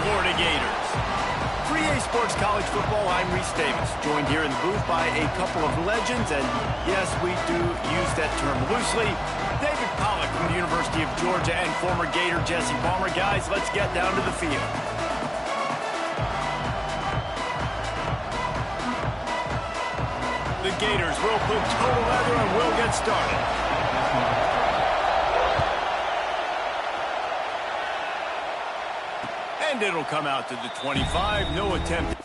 Florida Gators. For EA Sports College Football, I'm Reese Davis, joined here in the booth by a couple of legends, and yes, we do use that term loosely. David Pollack from the University of Georgia and former Gator Jesse Palmer. Guys, let's get down to the field. The Gators will put total leather and will get started. And it'll come out to the 25. No attempt.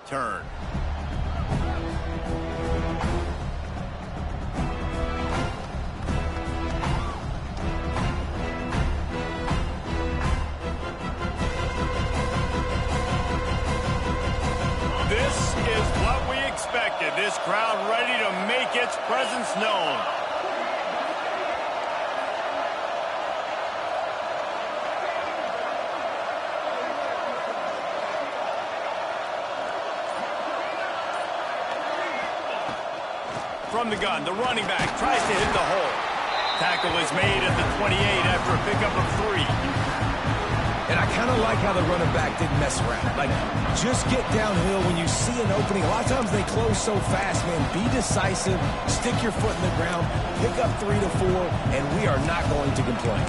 Turn. This is what we expected. This crowd ready to make its presence known. From the gun, the running back tries to hit the hole. Tackle is made at the 28 after a pickup of 3. And I kind of like how the running back didn't mess around. Like, just get downhill when you see an opening. A lot of times they close so fast, man. Be decisive, stick your foot in the ground, pick up 3 to 4, and we are not going to complain.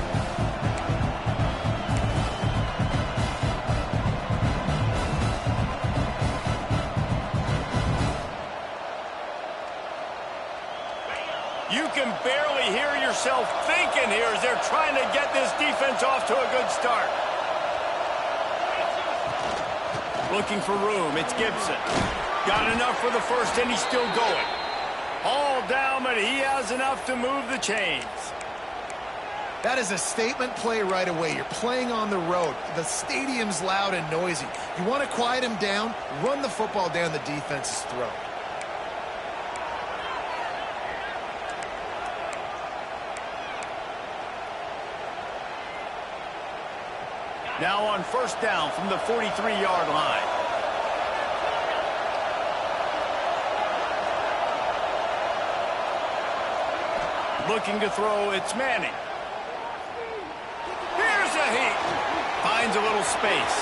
You can barely hear yourself thinking here as they're trying to get this defense off to a good start. Looking for room, it's Gibson. Got enough for the first, and he's still going. All down, but he has enough to move the chains. That is a statement play right away. You're playing on the road. The stadium's loud and noisy. You want to quiet him down, run the football down the defense's throat. Now on first down from the 43-yard line. Looking to throw, it's Manning. Here's a heat. Finds a little space.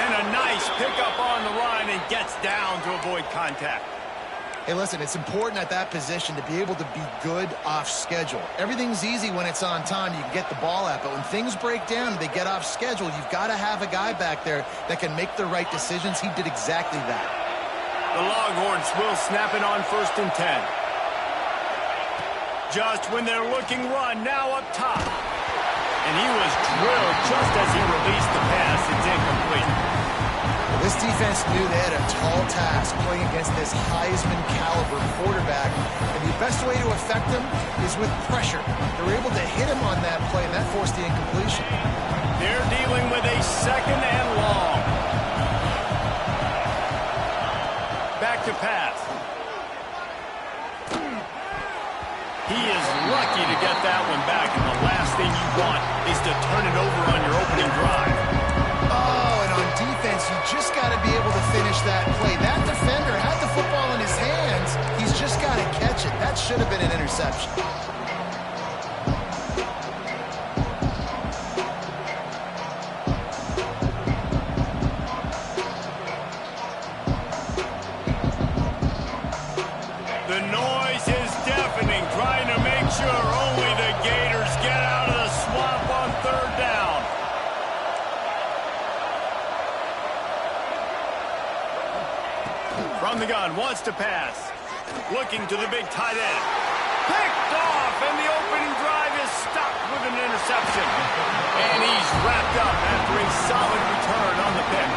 And a nice pickup on the run and gets down to avoid contact. Hey, listen, it's important at that position to be able to be good off schedule. Everything's easy when it's on time. You can get the ball out. But when things break down and they get off schedule, you've got to have a guy back there that can make the right decisions. He did exactly that. The Longhorns will snap it on 1st and 10. Just when they're looking run, now up top. And he was drilled just as he released the pass. It's incomplete. This defense knew they had a tall task playing against this Heisman-caliber quarterback, and the best way to affect him is with pressure. They were able to hit him on that play, and that forced the incompletion. They're dealing with a 2nd and long. Back to pass. He is lucky to get that one back, and the last thing you want is to turn it over on your opening drive. should have been an interception. The noise is deafening, trying to make sure only the Gators get out of the swamp on third down. From the gun, wants to pass. Looking to the big tight end. Picked off, and the opening drive is stopped with an interception. And he's wrapped up after a solid return on the pick.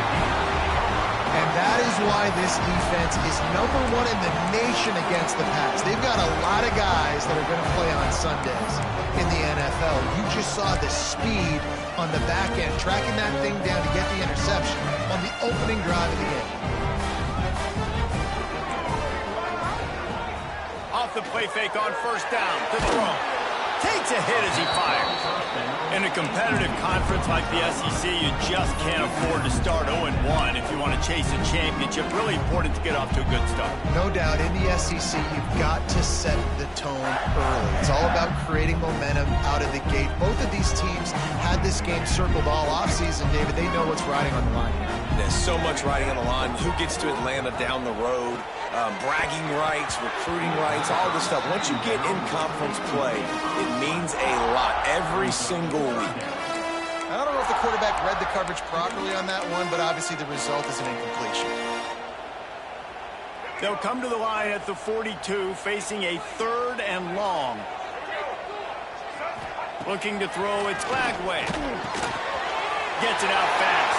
And that is why this defense is #1 in the nation against the pass. They've got a lot of guys that are going to play on Sundays in the NFL. You just saw the speed on the back end, tracking that thing down to get the interception on the opening drive of the game. Off the play fake on first down to throw. Takes a hit as he fires. In a competitive conference like the SEC, you just can't afford to start 0-1 if you want to chase a championship. Really important to get off to a good start. No doubt, in the SEC, you've got to set the tone early. It's all about creating momentum out of the gate. Both of these teams had this game circled all offseason, David. They know what's riding on the line here. There's so much riding on the line. Who gets to Atlanta down the road? Bragging rights, recruiting rights, all this stuff. Once you get in conference play, it means a lot every single week. I don't know if the quarterback read the coverage properly on that one, but obviously the result is an incompletion. They'll come to the line at the 42, facing a 3rd and long. Looking to throw, it's Lagway. Gets it out fast.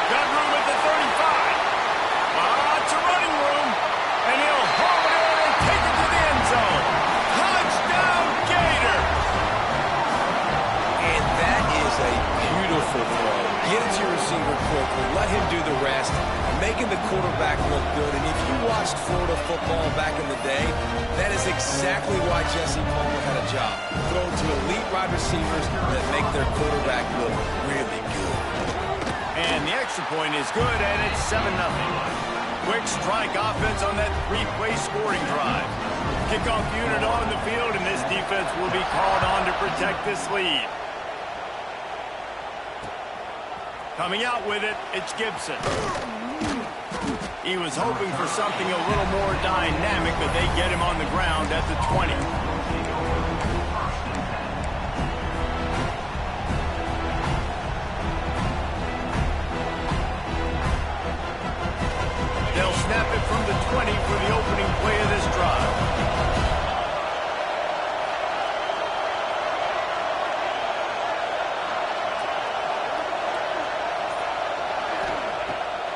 Got room at the 35. It's a running room. And he'll haul it in and take it to the end zone. Touchdown, Gator! And that is a beautiful throw. Get it to your receiver quickly. Let him do the rest. Making the quarterback look good. And if you watched Florida football back in the day, that is exactly why Jesse Palmer had a job. Throw to elite wide receivers that make their quarterback look really good. And the extra point is good, and it's 7-0. Quick strike offense on that 3-play scoring drive. Kickoff unit on the field, and this defense will be called on to protect this lead. Coming out with it, it's Gibson. He was hoping for something a little more dynamic, but they get him on the ground at the 20. They'll snap it from the 20 for the opening play of this drive.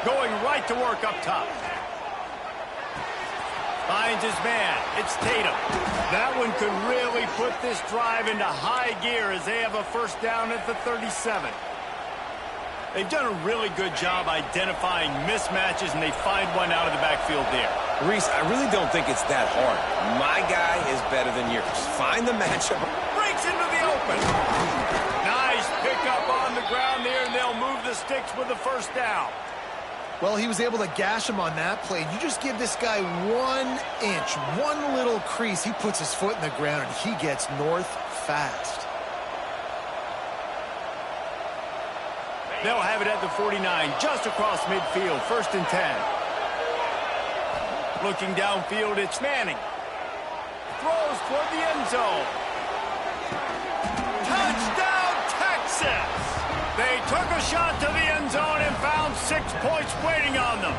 Going right to work up top. Finds his man. It's Tatum. That one could really put this drive into high gear as they have a first down at the 37. They've done a really good job identifying mismatches, and they find one out of the backfield there. Reese, I really don't think it's that hard. My guy is better than yours. Find the matchup. Breaks into the open. Nice pickup on the ground there, and they'll move the sticks with the first down. Well, he was able to gash him on that play. You just give this guy 1 inch, one little crease. He puts his foot in the ground, and he gets north fast. They'll have it at the 49, just across midfield, 1st and 10. Looking downfield, it's Manning. Throws toward the end zone. Touchdown, Texas! They took a shot to the end zone and found 6 points waiting on them.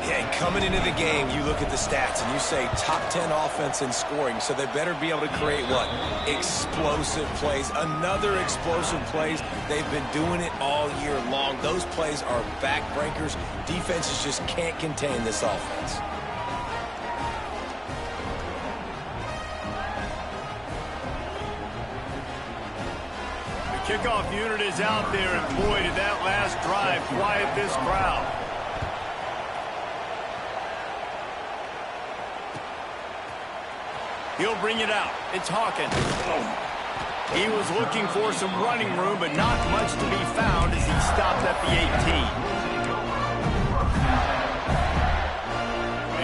Yeah, coming into the game, you look at the stats and you say top 10 offense in scoring, so they better be able to create what? Explosive plays. Another explosive plays. They've been doing it all year long. Those plays are backbreakers. Defenses just can't contain this offense. The kickoff unit is out there, and boy, did that last drive quiet this crowd. He'll bring it out. It's Hawkins. He was looking for some running room, but not much to be found as he stopped at the 18.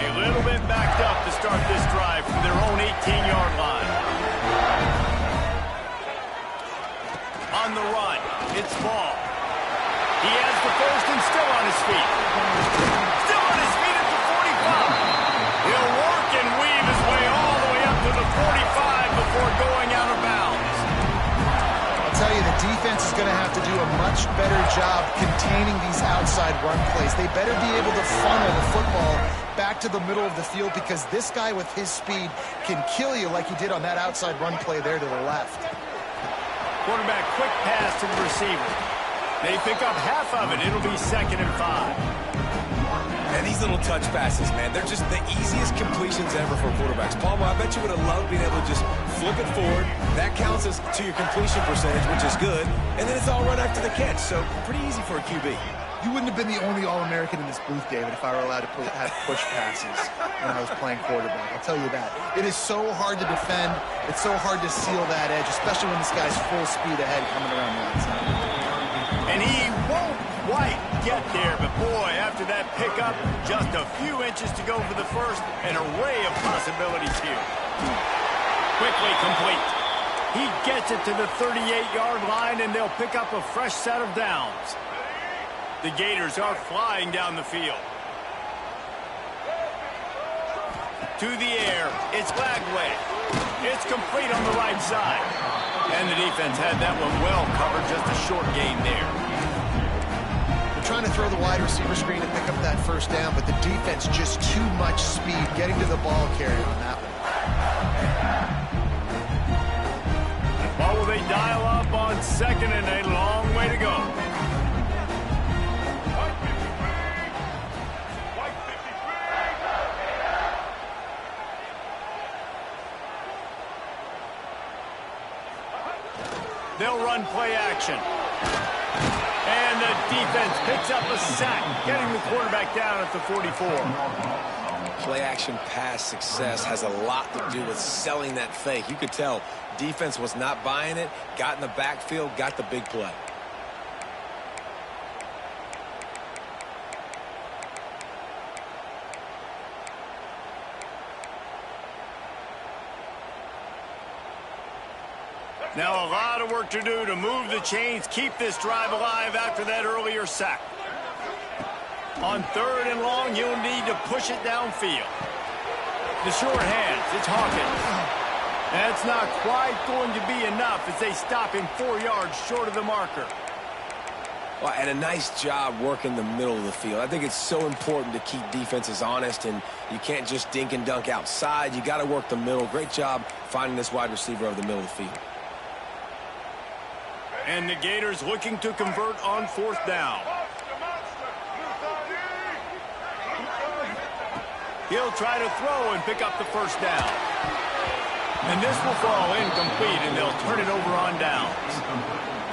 A little bit get backed up to start this drive from their own 18-yard line. On the run, it's Ball. He has the first and still on his feet. Still on his feet at the 45. He'll work and weave his way all the way up to the 45 before going out of bounds. I'll tell you, the defense is going to have to do a much better job containing these outside run plays. They better be able to funnel the football back to the middle of the field, because this guy with his speed can kill you like he did on that outside run play there to the left. Quarterback quick pass to the receiver. They pick up half of it. It'll be 2nd and 5. And these little touch passes, man, they're just the easiest completions ever for quarterbacks. Palmer, I bet you would have loved being able to just flip it forward. That counts as to your completion percentage, which is good. And then it's all run after the catch, so pretty easy for a QB. You wouldn't have been the only All-American in this booth, David, if I were allowed to have push passes when I was playing quarterback. I'll tell you that. It is so hard to defend. It's so hard to seal that edge, especially when this guy's full speed ahead coming around the outside. And he won't quite get there, but boy, after that pickup, just a few inches to go for the first. An array of possibilities here. Quickly complete. He gets it to the 38-yard line, and they'll pick up a fresh set of downs. The Gators are flying down the field. To the air, it's Glagway. It's complete on the right side. And the defense had that one well covered, just a short gain there. They're trying to throw the wide receiver screen and pick up that first down, but the defense just too much speed getting to the ball carrier on that one. Well, will they dial up on 2nd and a long way to go? They'll run play action. And the defense picks up a sack, getting the quarterback down at the 44. Play action pass success has a lot to do with selling that fake. You could tell defense was not buying it, got in the backfield, got the big play. Now a lot of work to do to move the chains, keep this drive alive after that earlier sack. On 3rd and long, you'll need to push it downfield. The short hands, it's Hawkins. That's not quite going to be enough as they stop him 4 yards short of the marker. Well, and a nice job working the middle of the field. I think it's so important to keep defenses honest, and you can't just dink and dunk outside. You got to work the middle. Great job finding this wide receiver over the middle of the field. And the Gators looking to convert on 4th down. He'll try to throw and pick up the first down. And this will fall incomplete, and they'll turn it over on downs.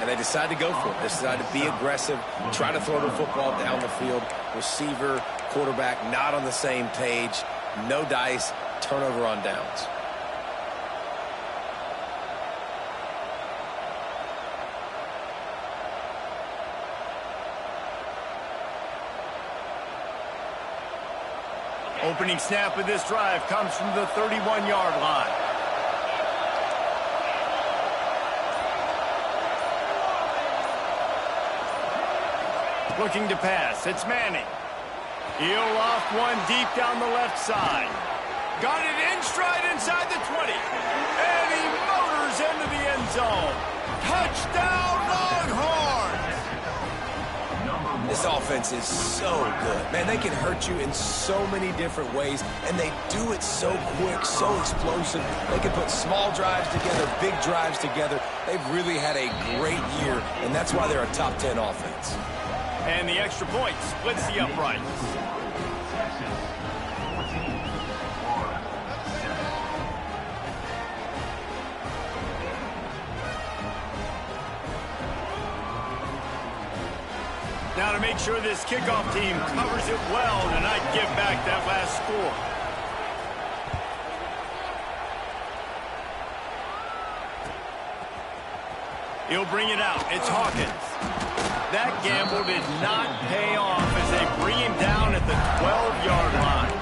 And they decide to go for it. They decide to be aggressive, try to throw the football down the field. Receiver, quarterback, not on the same page. No dice, turnover on downs. Opening snap of this drive comes from the 31-yard line. Looking to pass, it's Manning. He'll loft one deep down the left side. Got it in stride inside the 20. And he motors into the end zone. Touchdown, Longhorns! This offense is so good. Man, they can hurt you in so many different ways, and they do it so quick, so explosive. They can put small drives together, big drives together. They've really had a great year, and that's why they're a top 10 offense. And the extra point splits the uprights. Now to make sure this kickoff team covers it well to not give back that last score. He'll bring it out. It's Hawkins. That gamble did not pay off as they bring him down at the 12-yard line.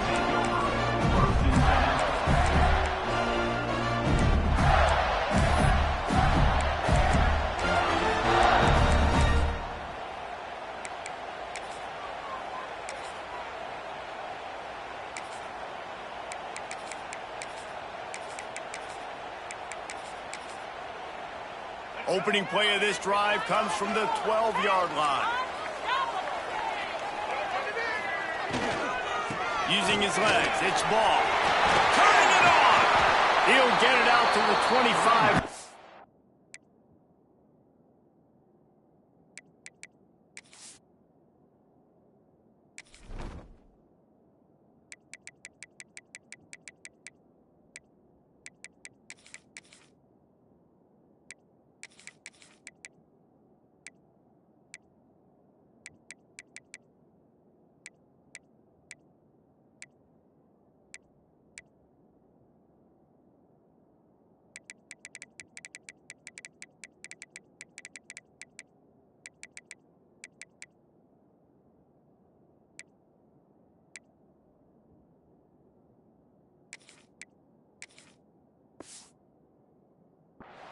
Opening play of this drive comes from the 12-yard line. Using his legs, it's ball. Turning it on! He'll get it out to the 25.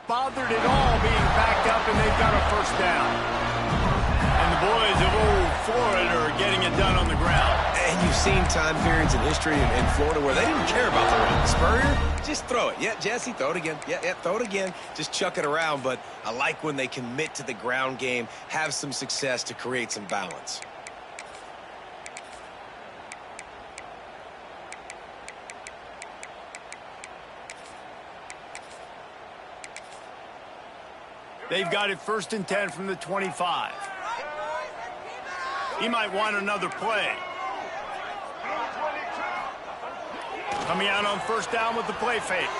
Bothered at all being backed up, and they've got a first down. And the boys of old Florida are getting it done on the ground. And you've seen time periods in history in Florida where they didn't care about the run. Spurrier, just throw it. Yeah, Jesse, throw it again. Yeah, throw it again. Just chuck it around. But I like when they commit to the ground game, have some success to create some balance. They've got it 1st and 10 from the 25. He might want another play. Coming out on 1st down with the play fake.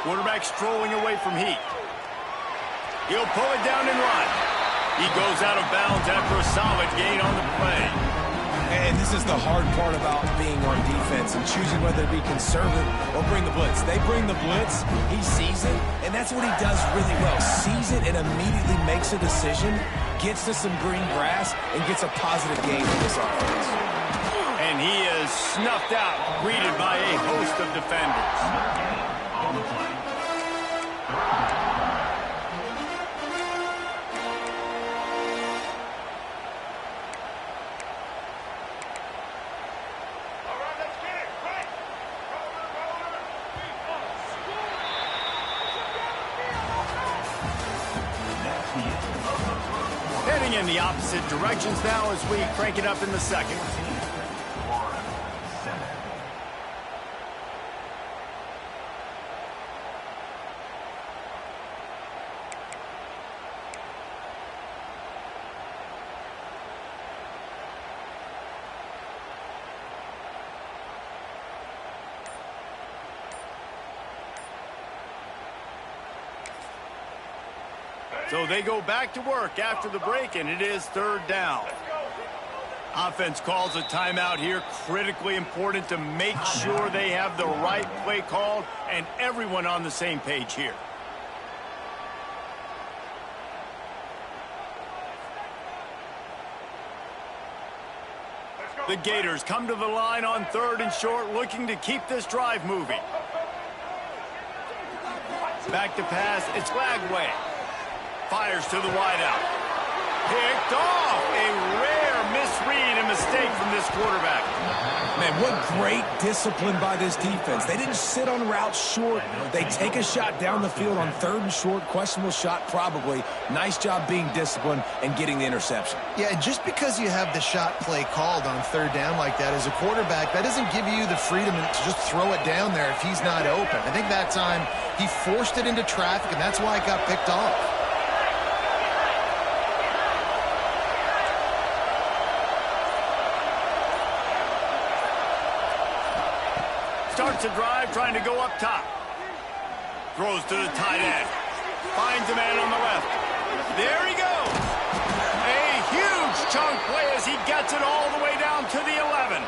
Quarterback strolling away from heat. He'll pull it down and run. He goes out of bounds after a solid gain on the play. And this is the hard part about being on defense and choosing whether to be conservative or bring the blitz. They bring the blitz, he sees it, and that's what he does really well. Sees it and immediately makes a decision, gets to some green grass, and gets a positive gain in this offense. And he is snuffed out, greeted by a host of defenders. On the play. Heading in the opposite directions now as we crank it up in the second. So they go back to work after the break, and it is 3rd down. Offense calls a timeout here. Critically important to make sure they have the right play called and everyone on the same page here. The Gators come to the line on 3rd and short, looking to keep this drive moving. Back to pass, it's Lagway. Fires to the wideout. Picked off. A rare misread and mistake from this quarterback. Man, what great discipline by this defense. They didn't sit on routes short. They take a shot down the field on 3rd and short. Questionable shot probably. Nice job being disciplined and getting the interception. Yeah, just because you have the shot play called on 3rd down like that as a quarterback, that doesn't give you the freedom to just throw it down there if he's not open. I think that time he forced it into traffic, and that's why it got picked off. Starts a drive trying to go up top. Throws to the tight end. Finds a man on the left. There he goes. A huge chunk play as he gets it all the way down to the 11.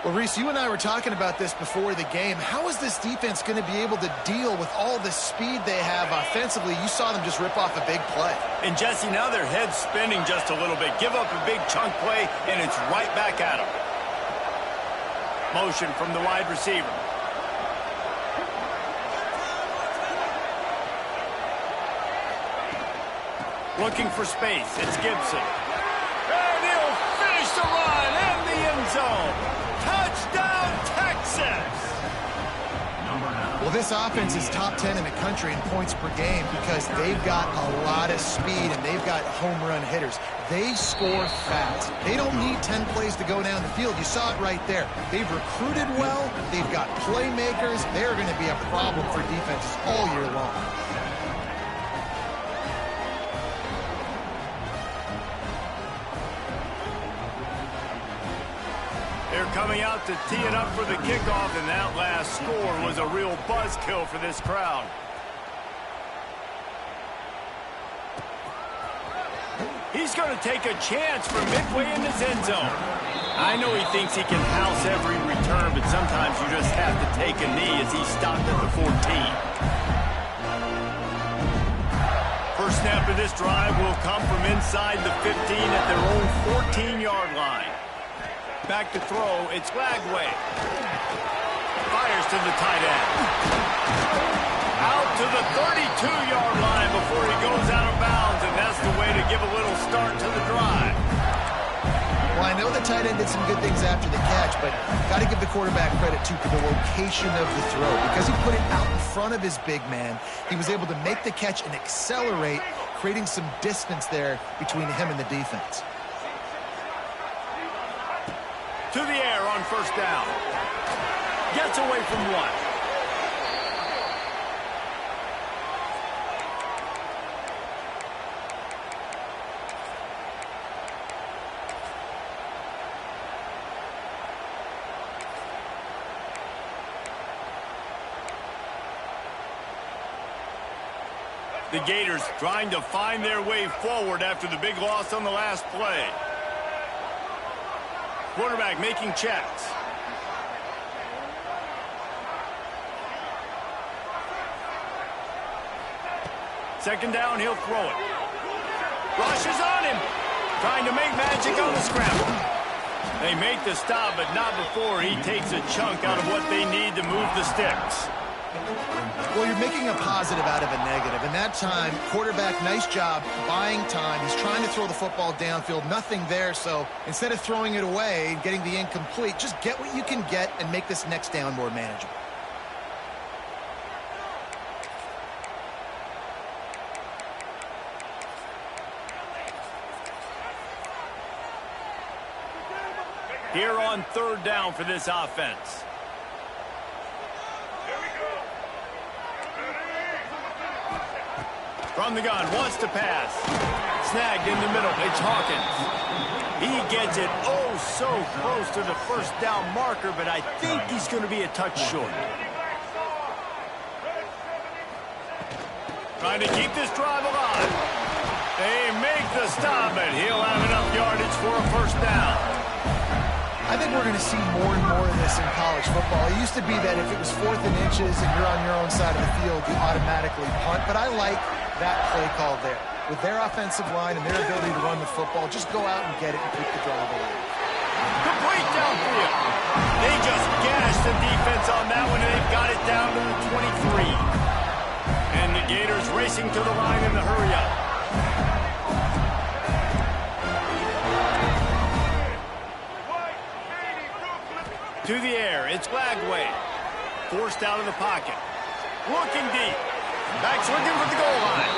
Well, Reese, you and I were talking about this before the game. How is this defense going to be able to deal with all the speed they have offensively? You saw them just rip off a big play. And, Jesse, now their head's spinning just a little bit. Give up a big chunk play, and it's right back at them. Motion from the wide receiver. Looking for space. It's Gibson. And he'll finish the run in the end zone. Touchdown, Texas! Well, Well, this offense is top 10 in the country in points per game because they've got a lot of speed and they've got home run hitters. They score fast. They don't need 10 plays to go down the field. You saw it right there. They've recruited well. They've got playmakers. They're going to be a problem for defenses all year long. They're coming out to tee it up for the kickoff, and that last score was a real buzzkill for this crowd. He's going to take a chance from midway in his end zone. I know he thinks he can house every return, but sometimes you just have to take a knee as he stopped at the 14. First snap of this drive will come from inside the 15 at their own 14-yard line. Back to throw, it's Lagway. Fires to the tight end. Out to the 32-yard line before he goes out of bounds, and that's the way to give a little start to the drive. Well, I know the tight end did some good things after the catch, but got to give the quarterback credit, too, for the location of the throw. Because he put it out in front of his big man, he was able to make the catch and accelerate, creating some distance there between him and the defense. To the air on first down. Gets away from one. The Gators trying to find their way forward after the big loss on the last play. Quarterback making checks. Second down, he'll throw it. Rush is on him. Trying to make magic on the scramble. They make the stop, but not before he takes a chunk out of what they need to move the sticks. Well, you're making a positive out of a negative. And that time, quarterback, nice job buying time. He's trying to throw the football downfield. Nothing there, so instead of throwing it away and getting the incomplete, just get what you can get and make this next down more manageable. Here on third down for this offense. From the gun, wants to pass. Snagged in the middle, it's Hawkins. He gets it oh so close to the first down marker, but I think he's going to be a touch short. Trying to keep this drive alive. They make the stop, and he'll have enough yardage for a first down. I think we're going to see more and more of this in college football. It used to be that if it was 4th and inches and you're on your own side of the field, you automatically punt. But I like that play call there. With their offensive line and their ability to run the football, just go out and get it and keep the drive alive. Complete downfield. They just gashed the defense on that one, and they've got it down to the 23. And the Gators racing to the line in the hurry-up. To the air, it's Lagway. Forced out of the pocket. Looking deep. Back's looking for the goal line.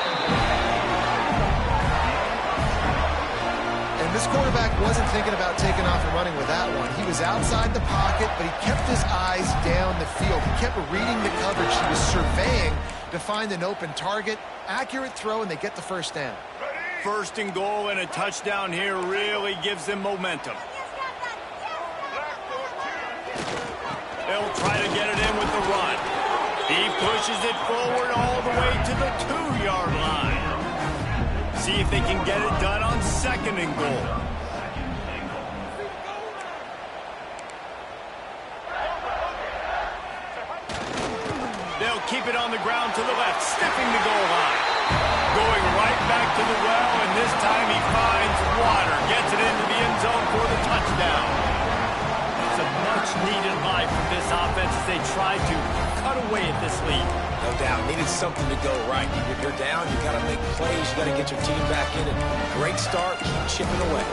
And this quarterback wasn't thinking about taking off and running with that one. He was outside the pocket, but he kept his eyes down the field. He kept reading the coverage. He was surveying to find an open target. Accurate throw, and they get the first down. First and goal and a touchdown here really gives them momentum. They'll try to get it in with the run. He pushes it forward all the way to the 2-yard line. See if they can get it done on second and goal. They'll keep it on the ground to the left, sniffing the goal line. Going right back to the well, and this time he finds water. Gets it into the end zone for the touchdown. It's a much-needed life from this offense as they try to cut away at this lead. No doubt. Needed something to go right. If you're down, you got to make plays. You got to get your team back in it. Great start. Keep chipping away.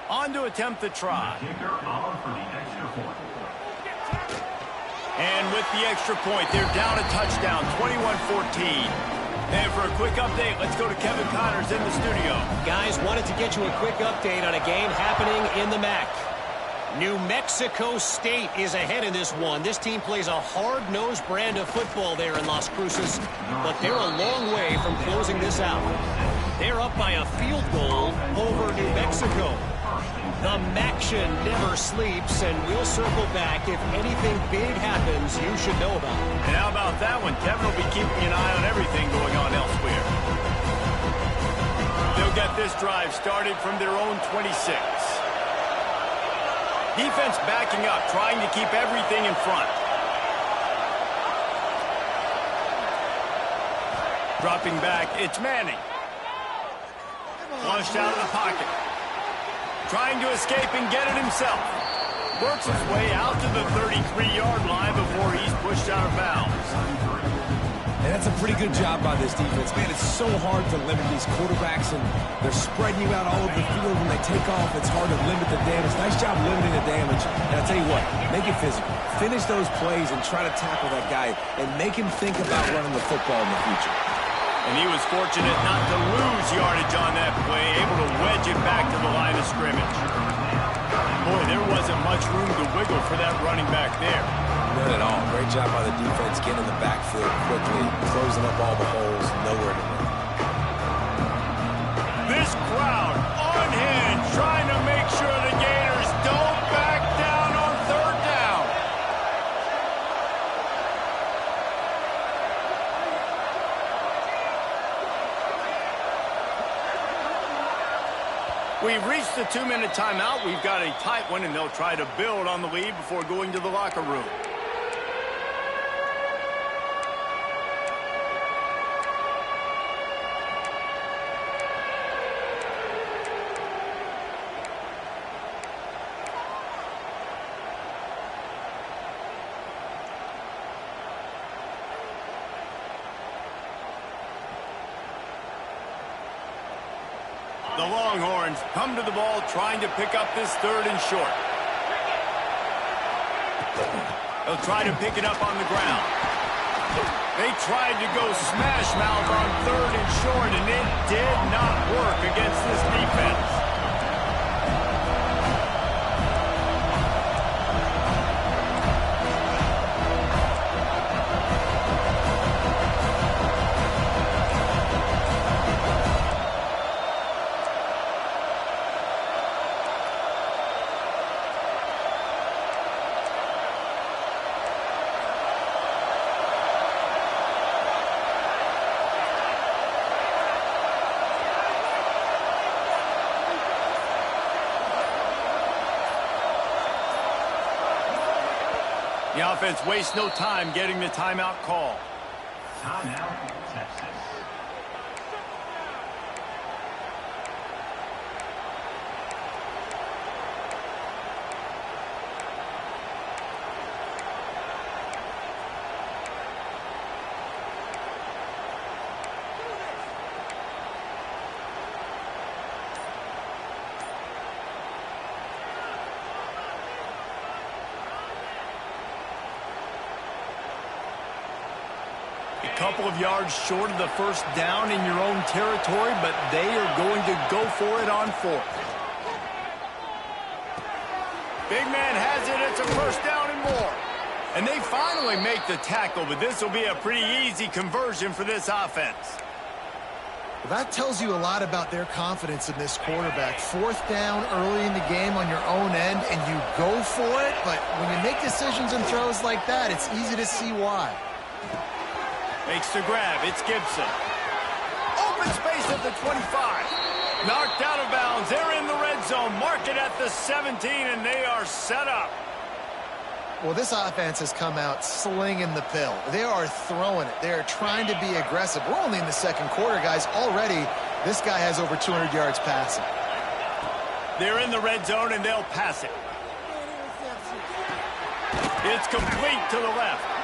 On to attempt the try. And with the extra point, they're down a touchdown, 21-14. And for a quick update, let's go to Kevin Connors in the studio. Guys, wanted to get you a quick update on a game happening in the MAC. New Mexico State is ahead in this one. This team plays a hard-nosed brand of football there in Las Cruces, but they're a long way from closing this out. They're up by a field goal over New Mexico. The MACtion never sleeps, and we'll circle back if anything big happens you should know about. And how about that one? Kevin will be keeping an eye on everything going on elsewhere. They'll get this drive started from their own 26. Defense backing up, trying to keep everything in front. Dropping back, it's Manning. Flushed out of the pocket. Trying to escape and get it himself. Works his way out to the 33-yard line before he's pushed out of bounds. And that's a pretty good job by this defense. Man, it's so hard to limit these quarterbacks, and they're spreading you out all over the field. When they take off, it's hard to limit the damage. Nice job limiting the damage. And I'll tell you what, make it physical. Finish those plays and try to tackle that guy and make him think about running the football in the future. And he was fortunate not to lose yardage on that play, able to wedge it back to the line of scrimmage. Boy, there wasn't much room to wiggle for that running back there. None at all. Great job by the defense getting in the backfield quickly, closing up all the holes, nowhere to run. This crowd on hand, trying to make sure the Gators don't back down on third down. We've reached the 2-minute timeout. We've got a tight one, and they'll try to build on the lead before going to the locker room. The Longhorns come to the ball trying to pick up this third and short. They'll try to pick it up on the ground. They tried to go smash mouth on third and short, and it did not work against this defense. The offense wastes no time getting the timeout call. Timeout, Texas. A couple of yards short of the first down in your own territory, but they are going to go for it on fourth. Big man has it. It's a first down and more. And they finally make the tackle, but this will be a pretty easy conversion for this offense. Well, that tells you a lot about their confidence in this quarterback. Fourth down early in the game on your own end, and you go for it, but when you make decisions and throws like that, it's easy to see why. Makes the grab. It's Gibson. Open space at the 25. Knocked out of bounds. They're in the red zone. Mark it at the 17, and they are set up. Well, this offense has come out slinging the pill. They are throwing it. They are trying to be aggressive. We're only in the second quarter, guys. Already, this guy has over 200 yards passing. They're in the red zone, and they'll pass it. It's complete to the left.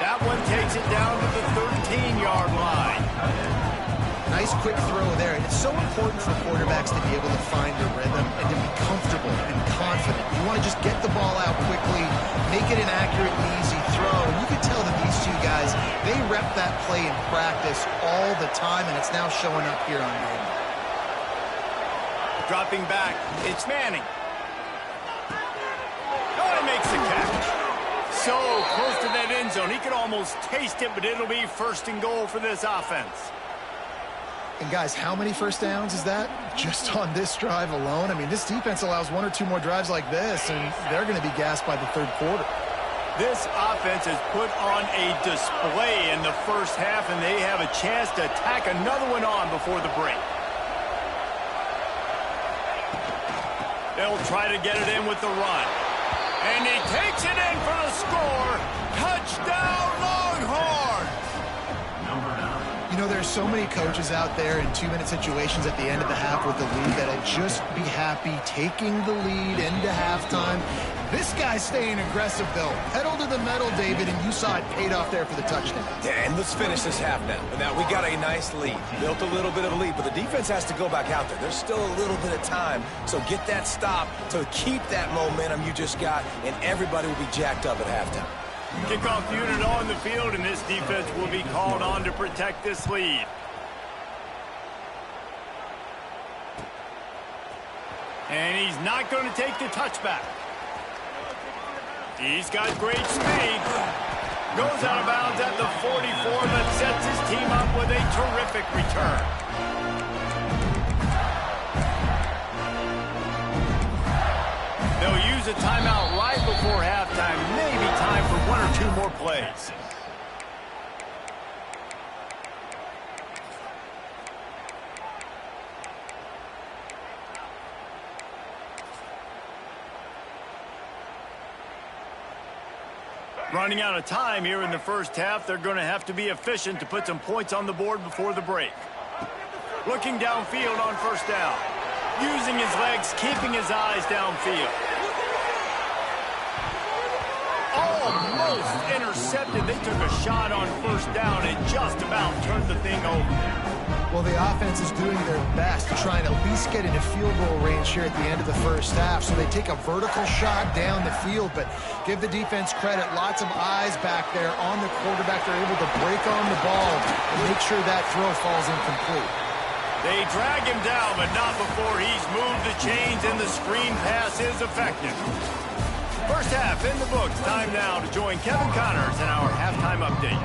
That one takes it down to the 13-yard line. Nice quick throw there. And it's so important for quarterbacks to be able to find a rhythm and to be comfortable the ball out quickly, make it an accurate and easy throw. And you can tell that these two guys, they rep that play in practice all the time, and it's now showing up here on game. Dropping back, it's Manning. Oh, he makes the catch. So close to that end zone. He could almost taste it, but it'll be first and goal for this offense. And guys, how many first downs is that just on this drive alone? I mean, this defense allows one or two more drives like this, and they're going to be gassed by the third quarter. This offense has put on a display in the first half, and they have a chance to tack another one on before the break. They'll try to get it in with the run. And he takes it in for the score. Touchdown, Longhorn! You know, there's so many coaches out there in two-minute situations at the end of the half with the lead that'll just be happy taking the lead into halftime. This guy's staying aggressive, though. Pedal to the metal, David, and you saw it paid off there for the touchdown. Yeah, and let's finish this half now. Now, we got a nice lead. Built a little bit of a lead, but the defense has to go back out there. There's still a little bit of time, so get that stop to keep that momentum you just got, and everybody will be jacked up at halftime. Kickoff unit on the field, and this defense will be called on to protect this lead. And he's not going to take the touchback. He's got great speed. Goes out of bounds at the 44, but sets his team up with a terrific return. They'll use a timeout right before halftime. Maybe time for one or two more plays. Running out of time here in the first half. They're going to have to be efficient to put some points on the board before the break. Looking downfield on first down. Using his legs, keeping his eyes downfield. Almost intercepted. They took a shot on first down and just about turned the thing over. Well, the offense is doing their best to try and at least get into field goal range here at the end of the first half. So they take a vertical shot down the field, but give the defense credit. Lots of eyes back there on the quarterback. They're able to break on the ball and make sure that throw falls incomplete. They drag him down, but not before he's moved the chains and the screen pass is effective. First half in the books. Time now to join Kevin Connors in our halftime update.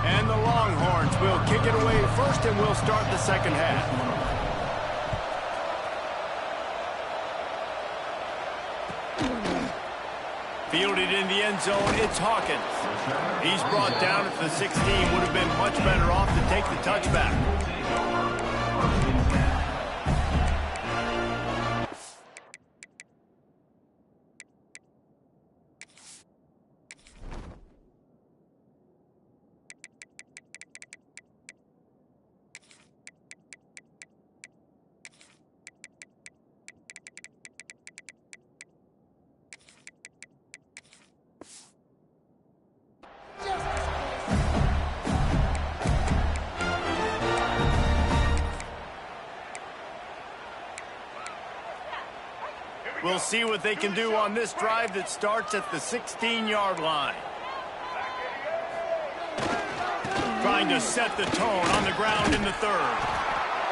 And the Longhorns will kick it away first, and we'll start the second half. Fielded in the end zone, it's Hawkins. He's brought down at the 16. Would have been much better off to take the touchback. We'll see what they can do on this drive that starts at the 16-yard line. Trying to set the tone on the ground in the third.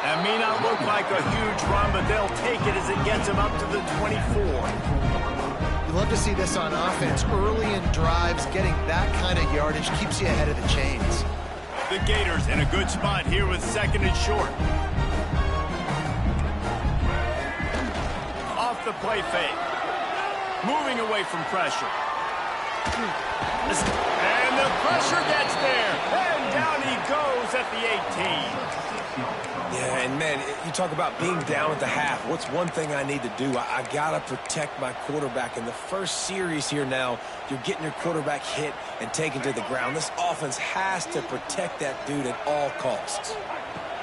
That may not look like a huge run, but they'll take it as it gets them up to the 24. You love to see this on offense. Early in drives, getting that kind of yardage keeps you ahead of the chains. The Gators in a good spot here with second and short. Off the play fake. Moving away from pressure. And the pressure gets there. And down he goes at the 18. Yeah, and man, you talk about being down at the half. What's one thing I need to do? I got to protect my quarterback. In the first series here now, you're getting your quarterback hit and taken to the ground. This offense has to protect that dude at all costs.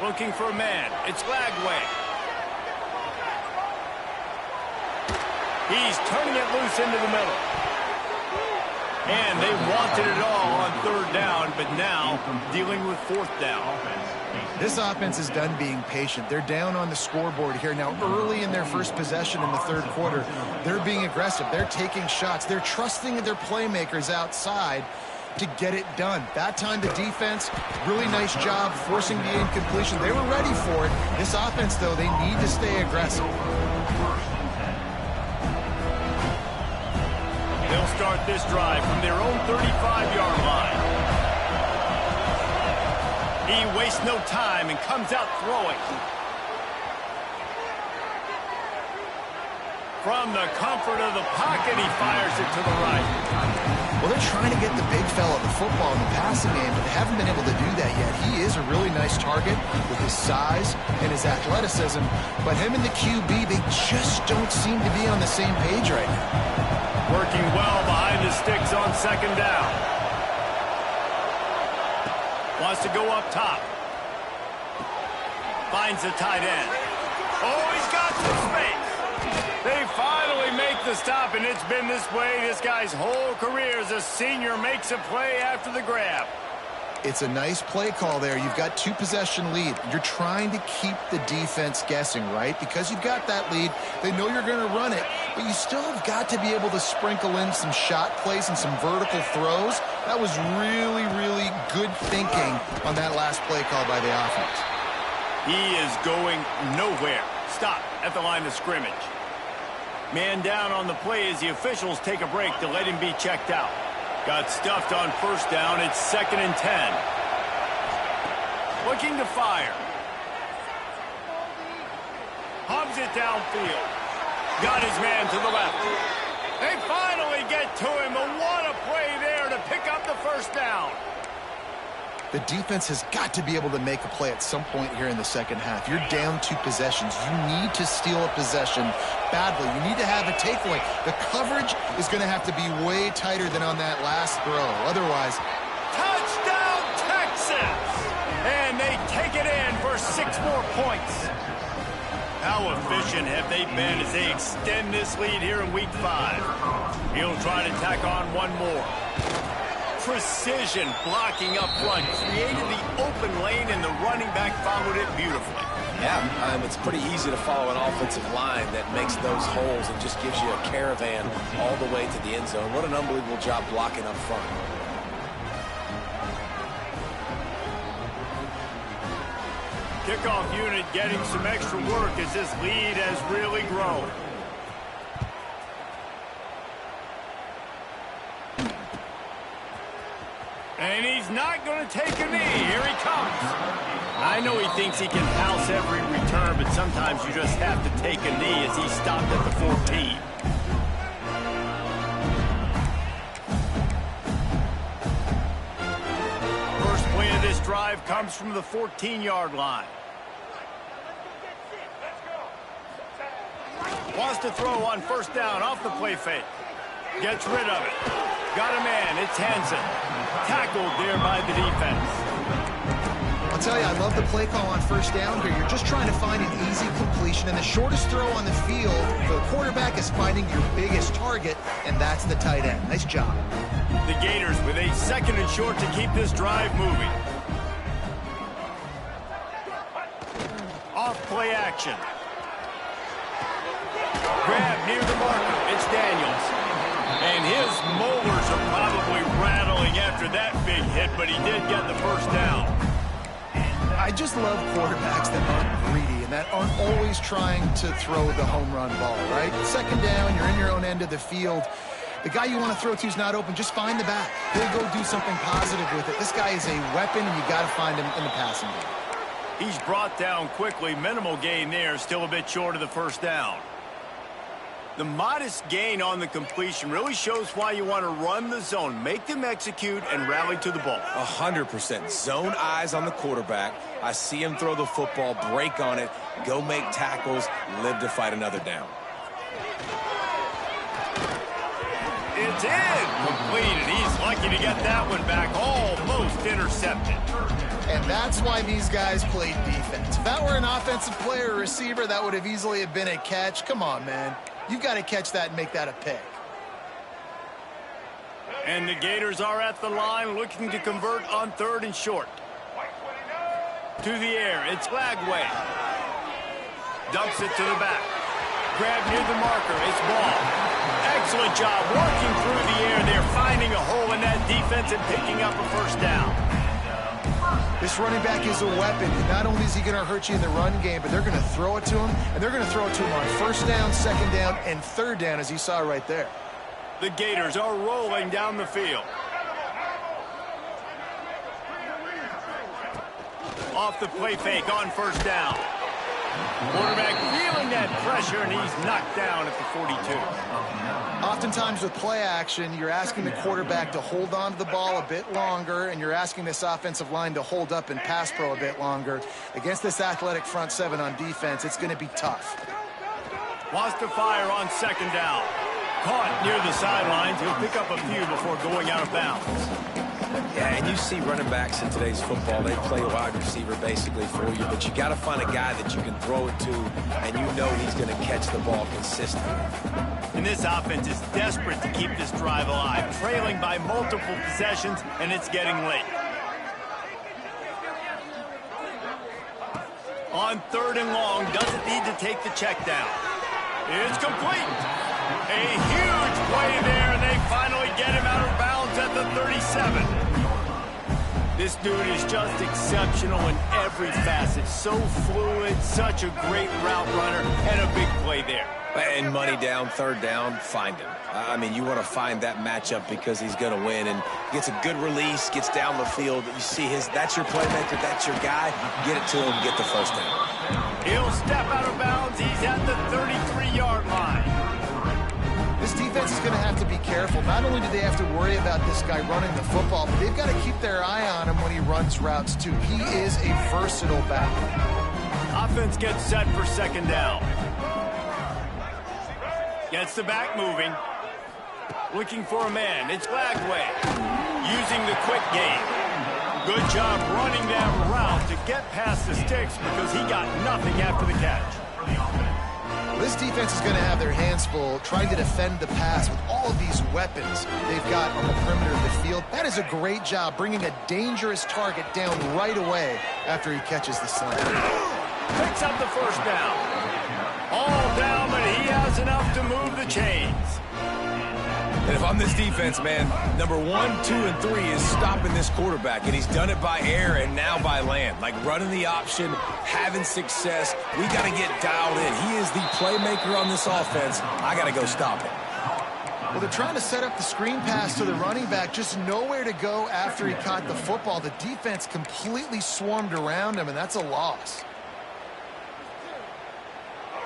Looking for a man. It's Lagway. He's turning it loose into the middle. And they wanted it all on third down, but now dealing with fourth down. This offense is done being patient. They're down on the scoreboard here. Now, early in their first possession in the third quarter, they're being aggressive. They're taking shots. They're trusting their playmakers outside to get it done. That time, the defense, really nice job forcing the incompletion. They were ready for it. This offense, though, they need to stay aggressive. They'll start this drive from their own 35-yard line. He wastes no time and comes out throwing. From the comfort of the pocket, he fires it to the right. Well, they're trying to get the big fella the football in the passing game, but they haven't been able to do that yet. He is a really nice target with his size and his athleticism, but him and the QB, they just don't seem to be on the same page right now. Working well behind the sticks on second down. Wants to go up top. Finds the tight end. Oh, he's got some space. They finally make the stop, and it's been this way this guy's whole career as a senior makes a play after the grab. It's a nice play call there. You've got two-possession lead. You're trying to keep the defense guessing, right? Because you've got that lead, they know you're going to run it, but you still have got to be able to sprinkle in some shot plays and some vertical throws. That was really, really good thinking on that last play call by the offense. He is going nowhere. Stop at the line of scrimmage. Man down on the play as the officials take a break to let him be checked out. Got stuffed on first down. It's 2nd and 10. Looking to fire. Hubs it downfield. Got his man to the left. They finally get to him. But what a play there to pick up the first down. The defense has got to be able to make a play at some point here in the second half. You're down 2 possessions. You need to steal a possession badly. You need to have a takeaway. The coverage is going to have to be way tighter than on that last throw. Otherwise, touchdown Texas! And they take it in for 6 more points. How efficient have they been as they extend this lead here in week 5? He'll try to tack on one more. Precision blocking up front, created the open lane, and the running back followed it beautifully. Yeah, it's pretty easy to follow an offensive line that makes those holes and just gives you a caravan all the way to the end zone. What an unbelievable job blocking up front. Kickoff unit getting some extra work as this lead has really grown. And he's not going to take a knee. Here he comes. I know he thinks he can pounce every return, but sometimes you just have to take a knee as he stopped at the 14. First play of this drive comes from the 14-yard line. Wants to throw on first down off the play fake. Gets rid of it. Got a man. It's Hansen. Tackled there by the defense. I'll tell you, I love the play call on first down here. You're just trying to find an easy completion, and the shortest throw on the field, the quarterback is finding your biggest target, and that's the tight end. Nice job. The Gators with a 2nd and short to keep this drive moving. Off play action. Grab near the marker. It's Daniels. And his molars are probably rattling after that big hit, but he did get the first down. I just love quarterbacks that aren't greedy and that aren't always trying to throw the home run ball, right? Second down, you're in your own end of the field. The guy you want to throw to is not open. Just find the back. He'll go do something positive with it. This guy is a weapon, and you got to find him in the passing game. He's brought down quickly. Minimal gain there. Still a bit short of the first down. The modest gain on the completion really shows why you want to run the zone, make them execute, and rally to the ball. 100%. Zone eyes on the quarterback. I see him throw the football, break on it, go make tackles, live to fight another down. It's in. Completed. He's lucky to get that one back. Almost intercepted. And that's why these guys played defense. If that were an offensive player or receiver, that would have easily been a catch. Come on, man. You've got to catch that and make that a pick. And the Gators are at the line looking to convert on 3rd and short. To the air, it's Lagway. Dumps it to the back. Grab near the marker, it's Ball. Excellent job working through the air there, finding a hole in that defense and picking up a first down. This running back is a weapon. Not only is he going to hurt you in the run game, but they're going to throw it to him, and they're going to throw it to him on 1st down, 2nd down, and 3rd down, as you saw right there. The Gators are rolling down the field. Off the play fake on 1st down. Quarterback feeling that pressure, and he's knocked down at the 42. Oftentimes with play action, you're asking the quarterback to hold on to the ball a bit longer, and you're asking this offensive line to hold up and pass pro a bit longer. Against this athletic front 7 on defense, it's going to be tough. Wants to fire on 2nd down. Caught near the sidelines. He'll pick up a few before going out of bounds. Yeah, and you see running backs in today's football, they play wide receiver basically for you, but you got to find a guy that you can throw it to, and you know he's going to catch the ball consistently. And this offense is desperate to keep this drive alive, trailing by multiple possessions, and it's getting late. On 3rd and long, doesn't need to take the check down. It's complete. A huge play there, and they finally get him out of bounds at the 37. This dude is just exceptional in every facet. So fluid, such a great route runner, and a big play there. And money down, 3rd down, find him. I mean, you want to find that matchup because he's going to win, and gets a good release, gets down the field. You see that's your playmaker, that's your guy. Get it to him, get the 1st down. He'll step out of bounds. He's at the 33-yard line. This defense is going to have to be careful. Not only do they have to worry about this guy running the football, but they've got to keep their eye on him when he runs routes, too. He is a versatile back. Offense gets set for 2nd down. Gets the back moving. Looking for a man. It's Lagway. Using the quick game. Good job running that route to get past the sticks because he got nothing after the catch. This defense is going to have their hands full trying to defend the pass with all of these weapons they've got on the perimeter of the field. That is a great job bringing a dangerous target down right away after he catches the slant. Picks up the 1st down. All down, but he has enough to move the chains. And if I'm this defense, man, number 1, 2, and 3 is stopping this quarterback, and he's done it by air and now by land. Like running the option, having success. We got to get dialed in. He is the playmaker on this offense. I got to go stop him. Well, they're trying to set up the screen pass to the running back, just nowhere to go after he caught the football. The defense completely swarmed around him, and that's a loss.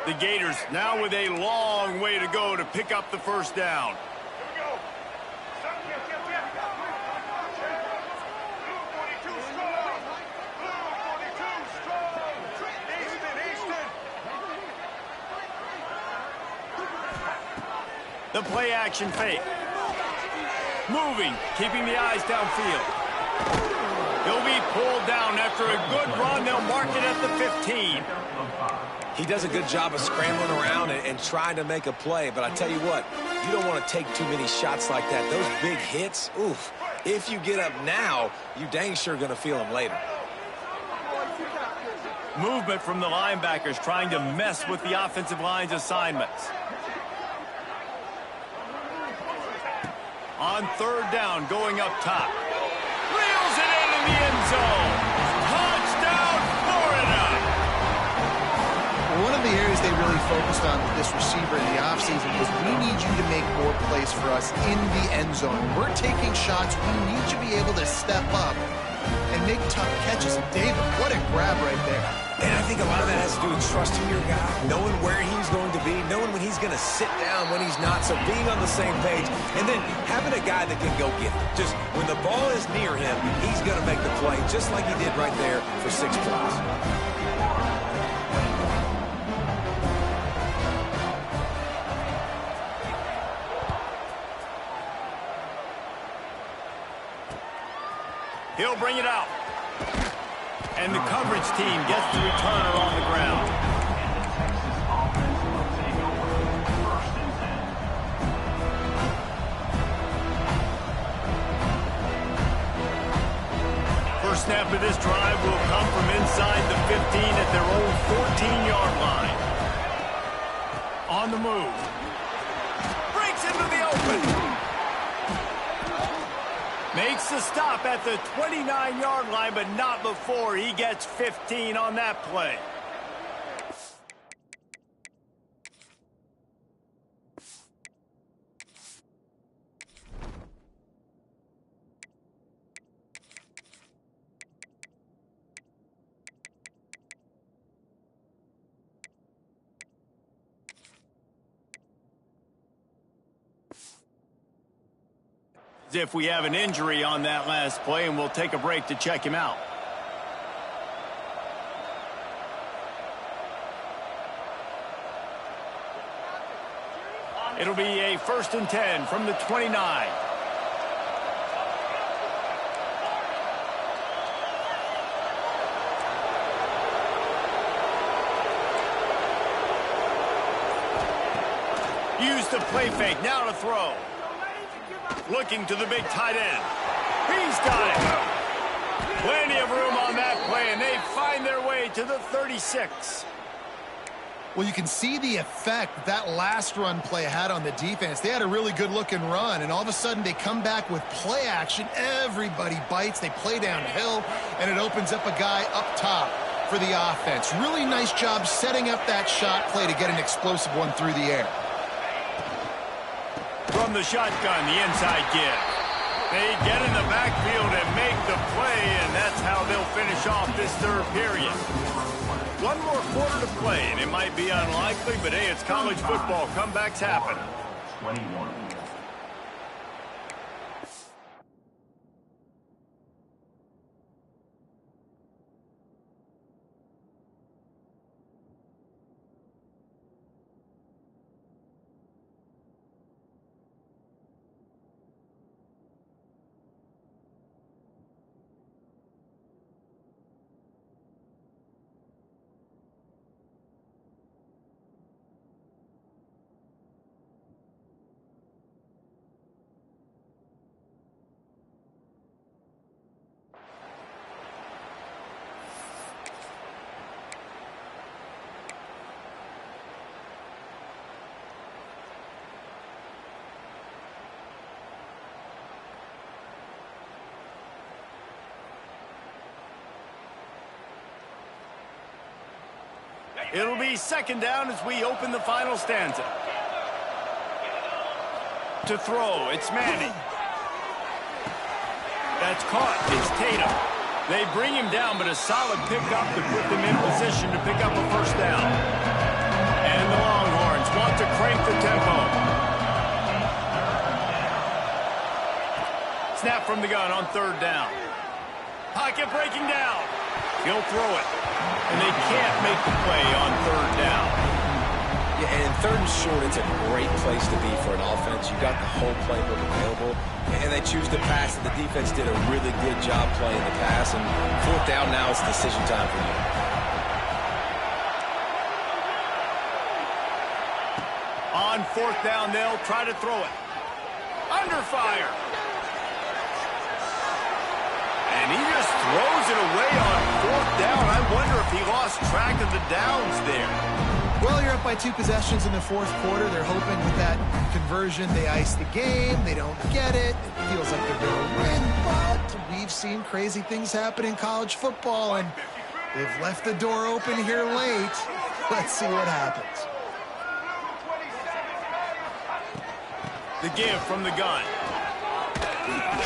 The Gators now with a long way to go to pick up the 1st down. The play action fake. Moving, keeping the eyes downfield. He'll be pulled down after a good run. They'll mark it at the 15. He does a good job of scrambling around and trying to make a play, but I tell you what, you don't want to take too many shots like that. Those big hits, oof. If you get up now, you dang sure going to feel them later. Movement from the linebackers trying to mess with the offensive line's assignments. On 3rd down, going up top. Reels it in the end zone. Touchdown, Florida! One of the areas they really focused on with this receiver in the offseason was we need you to make more plays for us in the end zone. When we're taking shots, we need you to be able to step up and make tough catches. And David, what a grab right there. And I think a lot of that has to do with trusting your guy, knowing where he's going to be, knowing when he's going to sit down, when he's not, so being on the same page, and then having a guy that can go get it. Just when the ball is near him, he's going to make the play, just like he did right there for 6 points. He'll bring it out. And the coverage team gets the returner on the ground. half of this drive will come from inside the 15 at their own 14-yard line. On the move. Breaks into the open. Makes the stop at the 29-yard line, but not before he gets 15 on that play. If we have an injury on that last play, and we'll take a break to check him out. It'll be a 1st and 10 from the 29. Use the play fake, now to throw. Looking to the big tight end. He's got it. Plenty of room on that play, and they find their way to the 36. Well, you can see the effect that last run play had on the defense. They had a really good-looking run, and all of a sudden they come back with play action. Everybody bites. They play downhill, and it opens up a guy up top for the offense. Really nice job setting up that shot play to get an explosive one through the air. From the shotgun, the inside give. They get in the backfield and make the play, and that's how they'll finish off this third period. One more quarter to play, and it might be unlikely, but hey, it's college football. Comebacks happen. 21. It'll be 2nd down as we open the final stanza. To throw, it's Manning. That's caught, it's Tatum. They bring him down, but a solid pickup to put them in position to pick up a 1st down. And the Longhorns want to crank the tempo. Snap from the gun on 3rd down. Pocket breaking down. He'll throw it. And they can't make the play on 3rd down. Yeah, and 3rd and short, it's a great place to be for an offense. You got the whole playbook available, and they choose to pass. And the defense did a really good job playing the pass. And 4th down now, it's decision time for you. On 4th down, they'll try to throw it. Under fire. And he just throws it away on 4th down. I wonder if he lost track of the downs there. Well, you're up by 2 possessions in the 4th quarter. They're hoping with that conversion they ice the game. They don't get it. It feels like they're going to win, but we've seen crazy things happen in college football, and they've left the door open here late. Let's see what happens. The give from the gun.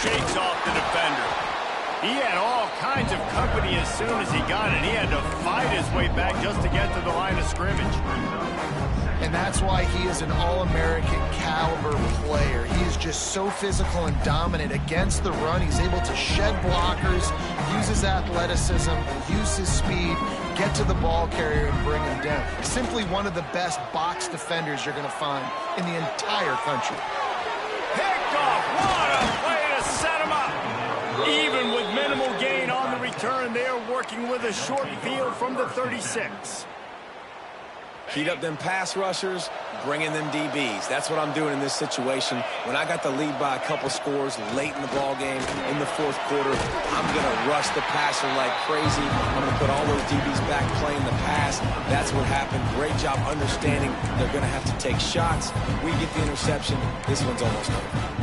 Shakes off the defender. He had all kinds of company as soon as he got it. He had to fight his way back just to get to the line of scrimmage. And that's why he is an All-American caliber player. He is just so physical and dominant against the run. He's able to shed blockers, use his athleticism, use his speed, get to the ball carrier and bring him down. Simply one of the best box defenders you're going to find in the entire country. Picked off. What a play to set him up. Even with minimal gain on the return, they are working with a short field from the 36. Heat up them pass rushers, bringing them DBs. That's what I'm doing in this situation. When I got the lead by a couple scores late in the ball game in the fourth quarter, I'm going to rush the passer like crazy. I'm going to put all those DBs back playing the pass. That's what happened. Great job understanding they're going to have to take shots. We get the interception. This one's almost over.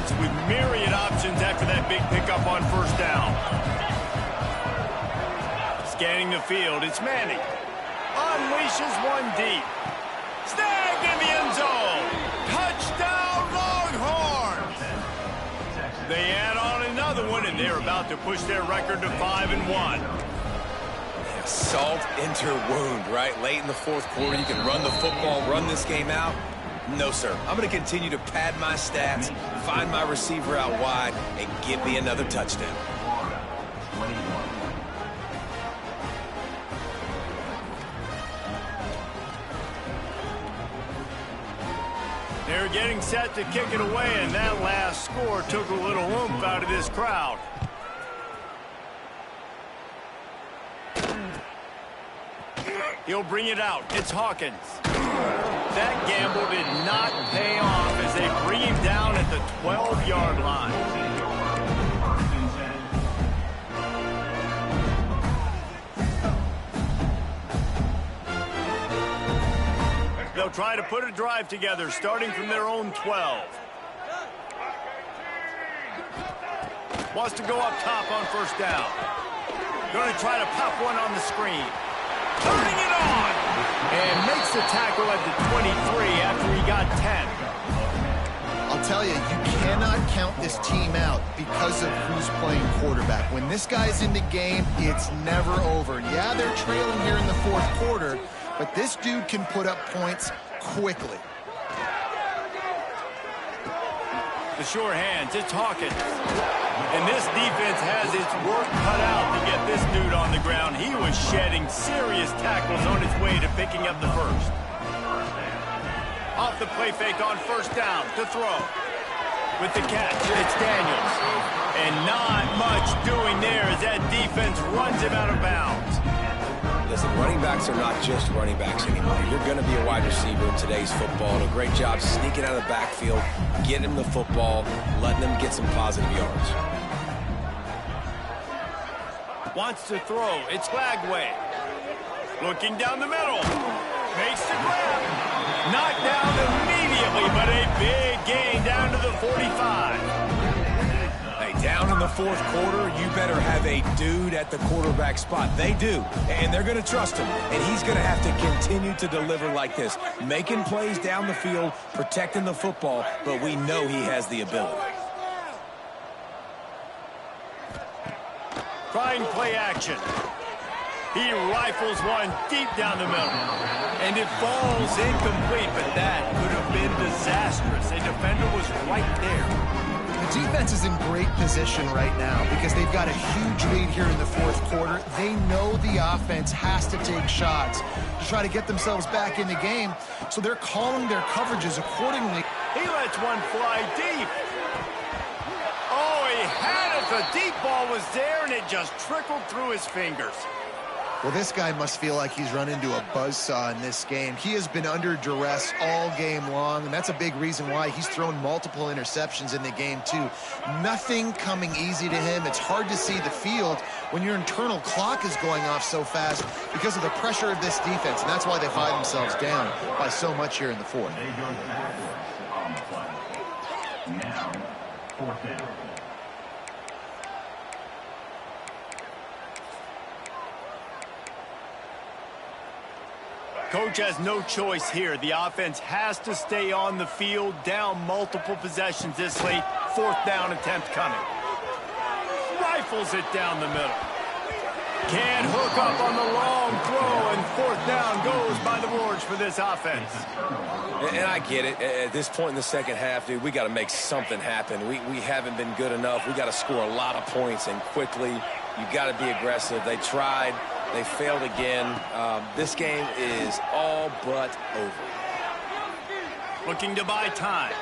With myriad options after that big pickup on first down. Scanning the field, it's Manning. Unleashes one deep. Snagged in the end zone. Touchdown, Longhorns! They add on another one, and they're about to push their record to 5-1. Yeah, salt into her wound, right? Late in the fourth quarter, you can run the football, run this game out. No, sir. I'm going to continue to pad my stats, find my receiver out wide, and give me another touchdown. They're getting set to kick it away, and that last score took a little oomph out of this crowd. He'll bring it out. It's Hawkins. That gamble did not pay off as they bring him down at the 12-yard line. They'll try to put a drive together, starting from their own 12. Wants to go up top on first down. Going to try to pop one on the screen. Turning it on! And makes the tackle at the 23 after he got 10. I'll tell you, you cannot count this team out because of who's playing quarterback. When this guy's in the game, it's never over. Yeah, they're trailing here in the fourth quarter, but this dude can put up points quickly. The sure hands, it's Hawkins. And this defense has its work cut out to get this dude on the ground. He was shedding serious tackles on his way to picking up the first. Off the play fake on first down to throw. With the catch, it's Daniels. And not much doing there as that defense runs him out of bounds. Listen, running backs are not just running backs anymore. You're going to be a wide receiver in today's football. And a great job sneaking out of the backfield, getting him the football, letting them get some positive yards. Wants to throw. It's Flagway. Looking down the middle. Makes the grab. Knocked down immediately, but a big gain down to the 45. Down in the fourth quarter, you better have a dude at the quarterback spot. They do, and they're going to trust him. And he's going to have to continue to deliver like this, making plays down the field, protecting the football, but we know he has the ability. Trying play action. He rifles one deep down the middle. And it falls incomplete, but that could have been disastrous. A defender was right there. The defense is in great position right now because they've got a huge lead here in the fourth quarter. They know the offense has to take shots to try to get themselves back in the game, so they're calling their coverages accordingly. He lets one fly deep. Oh, he had it. The deep ball was there, and it just trickled through his fingers. Well, this guy must feel like he's run into a buzzsaw in this game. He has been under duress all game long, and that's a big reason why he's thrown multiple interceptions in the game, too. Nothing coming easy to him. It's hard to see the field when your internal clock is going off so fast because of the pressure of this defense, and that's why they find themselves down by so much here in the fourth. Now, fourth down. Coach has no choice here. The offense has to stay on the field, down multiple possessions this late. Fourth down attempt coming. Rifles it down the middle. Can't hook up on the long throw, and fourth down goes by the boards for this offense. And I get it. At this point in the second half, dude, we got to make something happen. We haven't been good enough. We got to score a lot of points, and quickly. You got to be aggressive. They tried. They failed again. This game is all but over. Looking to buy time.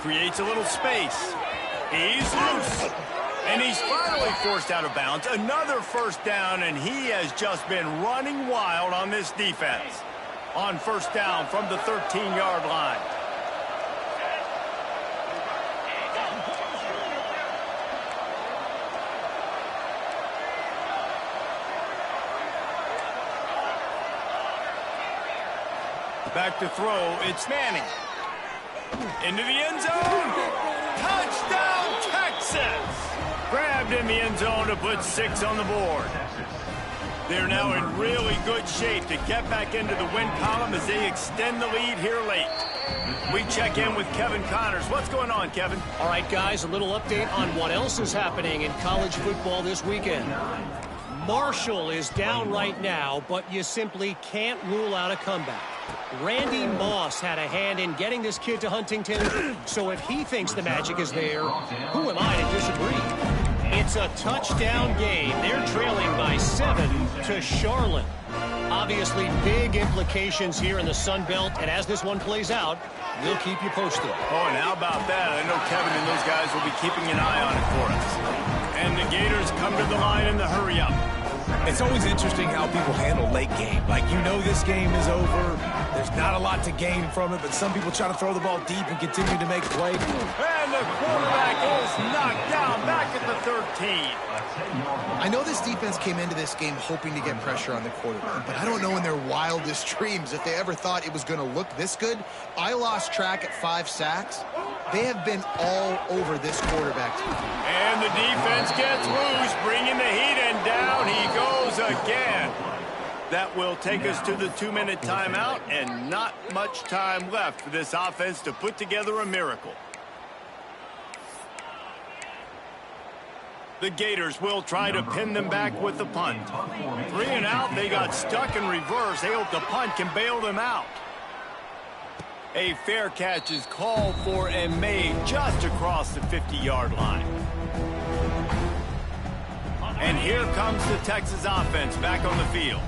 Creates a little space. He's loose. And he's finally forced out of bounds. Another first down, and he has just been running wild on this defense. On first down from the 13-yard line. Back to throw, it's Manning. Into the end zone. Touchdown, Texas! Grabbed in the end zone to put 6 on the board. They're now in really good shape to get back into the win column as they extend the lead here late. We check in with Kevin Connors. What's going on, Kevin? All right, guys, a little update on what else is happening in college football this weekend. Marshall is down right now, but you simply can't rule out a comeback. Randy Moss had a hand in getting this kid to Huntington, so if he thinks the magic is there, who am I to disagree? It's a touchdown game. They're trailing by 7 to Charlotte. Obviously, big implications here in the Sun Belt, and as this one plays out, we'll keep you posted. Oh, and how about that? I know Kevin and those guys will be keeping an eye on it for us. And the Gators come to the line in the hurry-up. It's always interesting how people handle late game. Like, you know this game is over. There's not a lot to gain from it, but some people try to throw the ball deep and continue to make plays. And the quarterback is knocked down back at the 13. I know this defense came into this game hoping to get pressure on the quarterback, but I don't know in their wildest dreams if they ever thought it was going to look this good. I lost track at 5 sacks. They have been all over this quarterback team. And the defense gets loose, bringing the heat, and down he goes again. That will take us to the 2-minute timeout, and not much time left for this offense to put together a miracle. The Gators will try to pin them back with the punt. 3 and out, they got stuck in reverse. They hope the punt can bail them out. A fair catch is called for and made just across the 50-yard line. And here comes the Texas offense back on the field.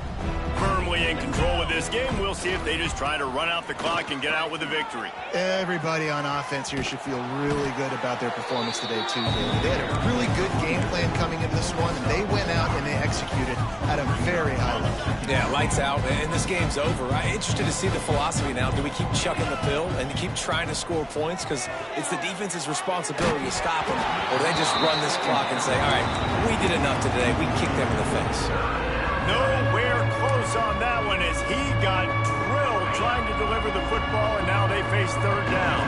Firmly in control of this game. We'll see if they just try to run out the clock and get out with a victory. Everybody on offense here should feel really good about their performance today, too. They had a really good game plan coming into this one, and they went out and they executed at a very high level. Yeah, lights out, and this game's over. I'm interested to see the philosophy now. Do we keep chucking the pill and keep trying to score points? Because it's the defense's responsibility to stop them. Or do they just run this clock and say, all right, we did enough today. We kicked them in the face. Nowhere close on that one as he got drilled trying to deliver the football, and now they face 3rd down.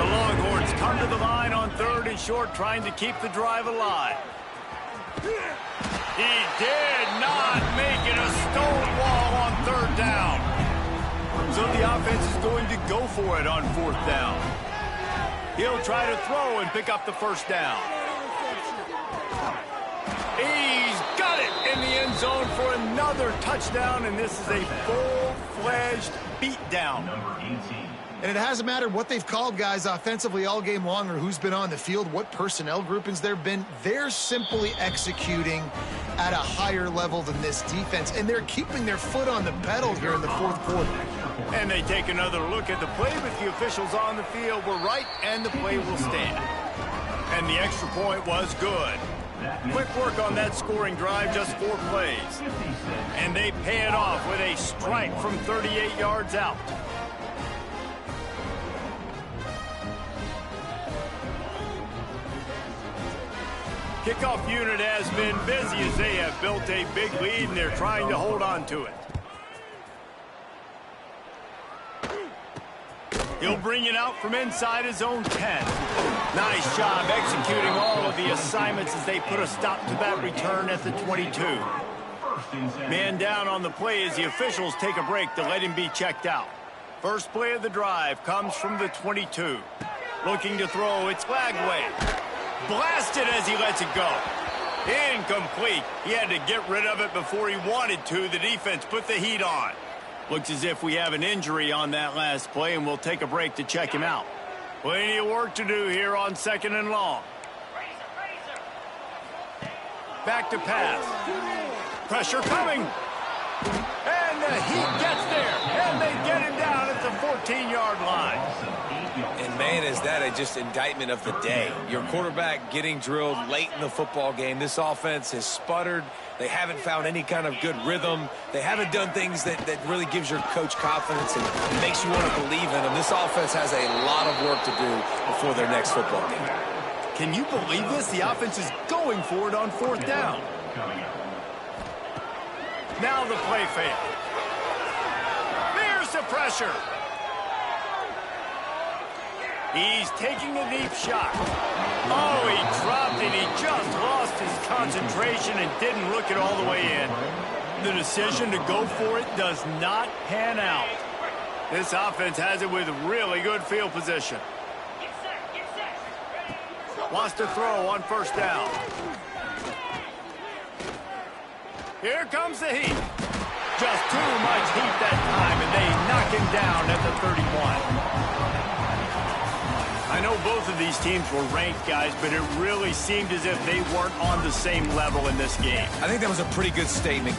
The Longhorns come to the line on 3rd and short, trying to keep the drive alive. He did not make it, a stone wall on 3rd down. So the offense is going to go for it on 4th down. He'll try to throw and pick up the 1st down. He's got it in the end zone for another touchdown, and this is a full-fledged beatdown. And it hasn't mattered what they've called guys offensively all game long or who's been on the field, what personnel groupings there have been. They're simply executing at a higher level than this defense, and they're keeping their foot on the pedal here in the 4th quarter. And they take another look at the play, but the officials on the field were right, and the play will stand. And the extra point was good. Quick work on that scoring drive, just 4 plays. And they pay it off with a strike from 38 yards out. Kickoff unit has been busy as they have built a big lead, and they're trying to hold on to it. He'll bring it out from inside his own 10. Nice job executing all of the assignments as they put a stop to that return at the 22. Man down on the play as the officials take a break to let him be checked out. First play of the drive comes from the 22. Looking to throw, it's Flagway. Blasted as he lets it go. Incomplete. He had to get rid of it before he wanted to. The defense put the heat on. Looks as if we have an injury on that last play, and we'll take a break to check him out. Plenty of work to do here on 2nd and long. Back to pass. Pressure coming. And the heat gets there. And they get him down at the 14-yard line. And, man, man, is that just indictment of the day? Your quarterback getting drilled late in the football game. This offense has sputtered. They haven't found any kind of good rhythm. They haven't done things that really gives your coach confidence and makes you want to believe in them. This offense has a lot of work to do before their next football game. Can you believe this? The offense is going for it on fourth down. Now the play fake. There's the pressure. He's taking a deep shot. Oh, he dropped it. He just lost his concentration and didn't look it all the way in. The decision to go for it does not pan out. This offense has it with really good field position. Wants to throw on first down. Here comes the heat. Just too much heat that time, and they knock him down at the 31. I know both of these teams were ranked, guys, but it really seemed as if they weren't on the same level in this game. I think that was a pretty good statement.